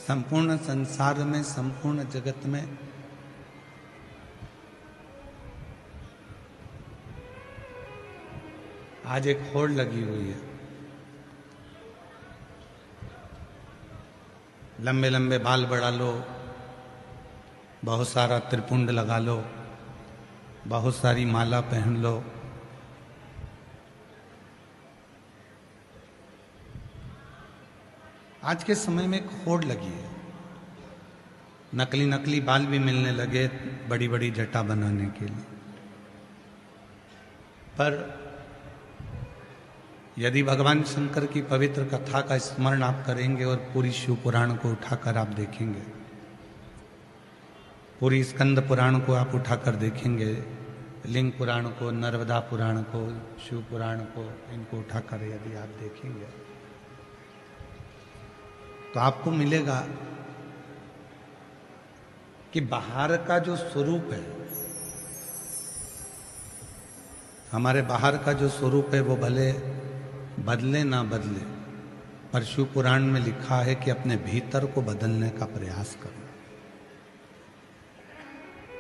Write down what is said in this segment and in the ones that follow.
संपूर्ण संसार में, संपूर्ण जगत में आज एक होड़ लगी हुई है। लंबे लंबे बाल बढ़ा लो, बहुत सारा त्रिपुंड लगा लो, बहुत सारी माला पहन लो, आज के समय में एक होड़ लगी है। नकली नकली बाल भी मिलने लगे बड़ी बड़ी जटा बनाने के लिए। पर यदि भगवान शंकर की पवित्र कथा का स्मरण आप करेंगे और पूरी शिव पुराण को उठाकर आप देखेंगे, पूरी स्कंद पुराण को आप उठाकर देखेंगे, लिंग पुराण को, नर्मदा पुराण को, शिव पुराण को, इनको उठाकर यदि आप देखेंगे तो आपको मिलेगा कि बाहर का जो स्वरूप है, हमारे बाहर का जो स्वरूप है वो भले बदले ना बदले, पर शिव पुराण में लिखा है कि अपने भीतर को बदलने का प्रयास करो।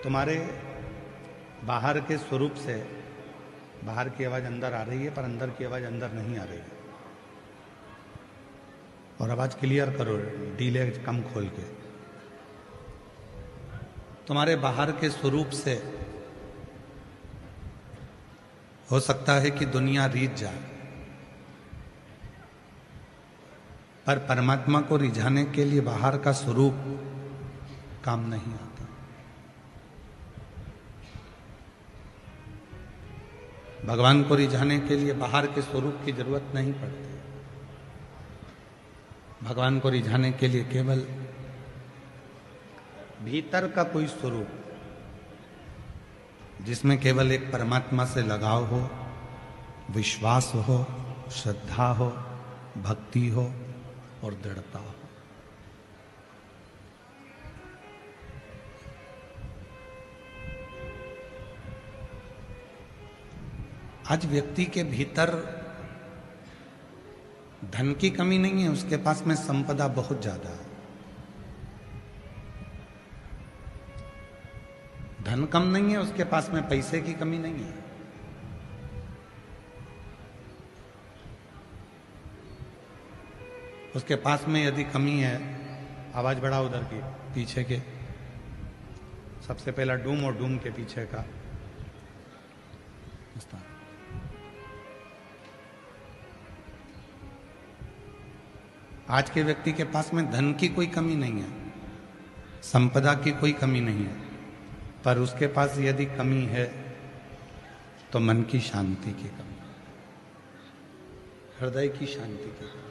तुम्हारे बाहर के स्वरूप से बाहर की आवाज अंदर आ रही है, पर अंदर की आवाज अंदर नहीं आ रही है। और आवाज क्लियर करो, डीले कम खोल के। तुम्हारे बाहर के स्वरूप से हो सकता है कि दुनिया रीझ जाए, पर परमात्मा को रिझाने के लिए बाहर का स्वरूप काम नहीं आता। भगवान को रिझाने के लिए बाहर के स्वरूप की जरूरत नहीं पड़ती। भगवान को रिझाने के लिए केवल भीतर का कोई स्वरूप, जिसमें केवल एक परमात्मा से लगाव हो, विश्वास हो, श्रद्धा हो, भक्ति हो और दृढ़ता हो। आज व्यक्ति के भीतर धन की कमी नहीं है, उसके पास में संपदा बहुत ज्यादा है। धन कम नहीं है, उसके पास में पैसे की कमी नहीं है। उसके पास में यदि कमी है, आवाज बढ़ा उधर की पीछे के, सबसे पहला डूम और डूम के पीछे का स्थान। आज के व्यक्ति के पास में धन की कोई कमी नहीं है, संपदा की कोई कमी नहीं है, पर उसके पास यदि कमी है तो मन की शांति की कमी, हृदय की शांति की कमी।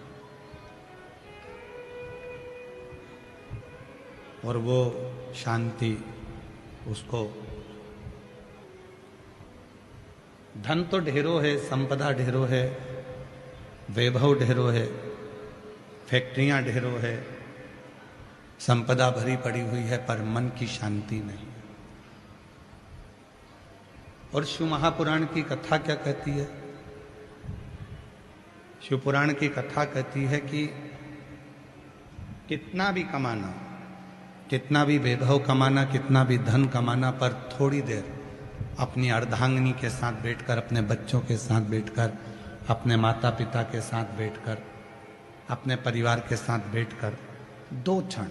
और वो शांति उसको, धन तो ढेरों है, संपदा ढेरों है, वैभव ढेरों है, फैक्ट्रियां ढेरों है, संपदा भरी पड़ी हुई है, पर मन की शांति नहीं। और शिव महापुराण की कथा क्या कहती है? शिव पुराण की कथा कहती है कि कितना भी कमाना, कितना भी वैभव कमाना, कितना भी धन कमाना, पर थोड़ी देर अपनी अर्धांगिनी के साथ बैठकर, अपने बच्चों के साथ बैठकर, अपने माता पिता के साथ बैठकर, अपने परिवार के साथ बैठकर 2 क्षण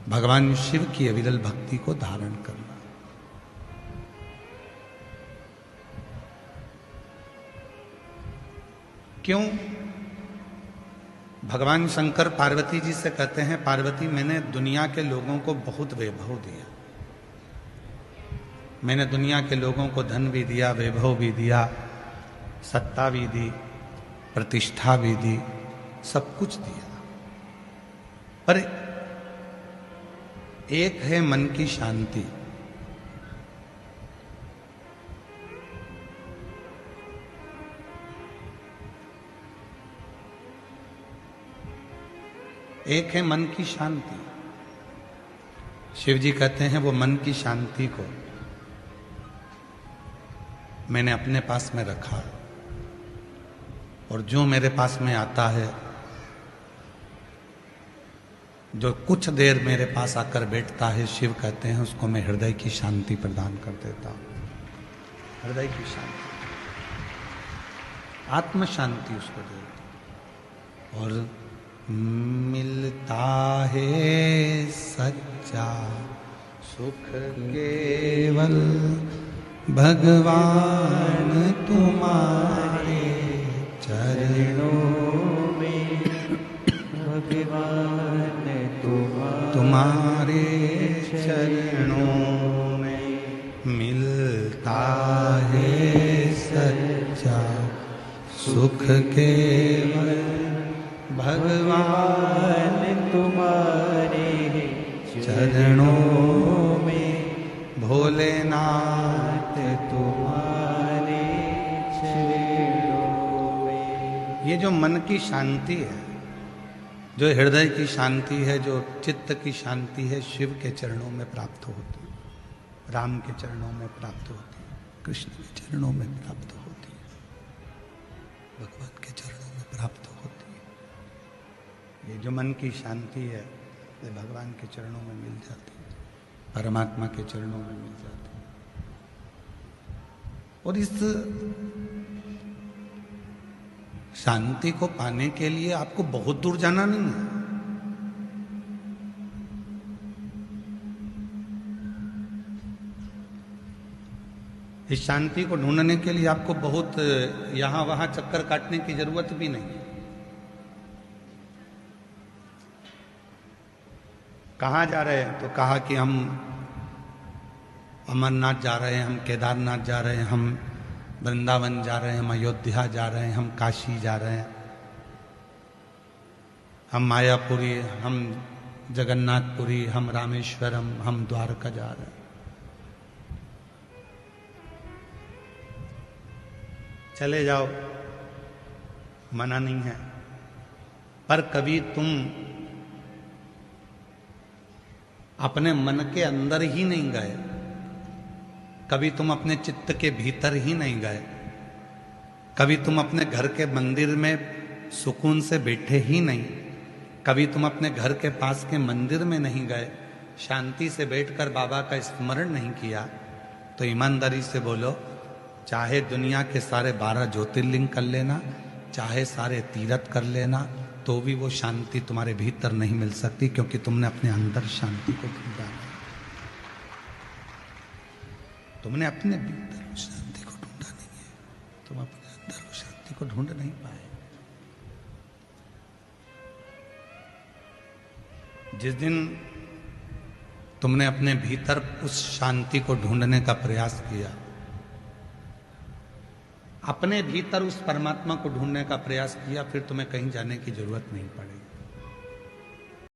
भगवान शिव की अविरल भक्ति को धारण करना। क्यों? भगवान शंकर पार्वती जी से कहते हैं, पार्वती मैंने दुनिया के लोगों को बहुत वैभव दिया, मैंने दुनिया के लोगों को धन भी दिया, वैभव भी दिया, सत्ता भी दी, प्रतिष्ठा भी दी, सब कुछ दिया, पर एक है मन की शांति। एक है मन की शांति। शिव जी कहते हैं वो मन की शांति को मैंने अपने पास में रखा, और जो मेरे पास में आता है जो कुछ देर मेरे पास आकर बैठता है, शिव कहते हैं, उसको मैं हृदय की शांति प्रदान कर देता हूं। हृदय की शांति, आत्म शांति उसको दे देता। और मिलता है सच्चा सुख केवल भगवान तुम्हारे चरणों में, भगवान तुम्हारे चरणों में मिलता है सच्चा सुख केवल भगवान तुम्हारे चरणों में, भोलेनाथ तुम्हारे चरणों में। ये जो मन की शांति है, जो हृदय की शांति है, जो चित्त की शांति है, शिव के चरणों में प्राप्त होती है, राम के चरणों में प्राप्त होती है, कृष्ण के चरणों में प्राप्त होती है, भगवान के चरणों में प्राप्त होती है। ये जो मन की शांति है, ये भगवान के चरणों में मिल जाती है, परमात्मा के चरणों में मिल जाती है। और इस शांति को पाने के लिए आपको बहुत दूर जाना नहीं है। इस शांति को ढूंढने के लिए आपको बहुत यहां वहां चक्कर काटने की जरूरत भी नहीं। कहाँ जा रहे हैं? तो कहा कि हम अमरनाथ जा रहे हैं, हम केदारनाथ जा रहे हैं, हम वृंदावन जा रहे हैं, हम अयोध्या जा रहे हैं, हम काशी जा रहे हैं, हम मायापुरी, हम जगन्नाथपुरी, हम रामेश्वरम, हम द्वारका जा रहे हैं। चले जाओ, मना नहीं है, पर कभी तुम अपने मन के अंदर ही नहीं गए, कभी तुम अपने चित्त के भीतर ही नहीं गए, कभी तुम अपने घर के मंदिर में सुकून से बैठे ही नहीं, कभी तुम अपने घर के पास के मंदिर में नहीं गए, शांति से बैठकर बाबा का स्मरण नहीं किया, तो ईमानदारी से बोलो, चाहे दुनिया के सारे 12 ज्योतिर्लिंग कर लेना, चाहे सारे तीर्थ कर लेना, तो भी वो शांति तुम्हारे भीतर नहीं मिल सकती, क्योंकि तुमने अपने अंदर शांति को ढूंढा नहीं। तुमने अपने भीतर उस शांति को ढूंढा नहीं है, तुम अपने अंदर उस शांति को ढूंढ नहीं पाए। जिस दिन तुमने अपने भीतर उस शांति को ढूंढने का प्रयास किया, अपने भीतर उस परमात्मा को ढूंढने का प्रयास किया, फिर तुम्हें कहीं जाने की जरूरत नहीं पड़ेगी।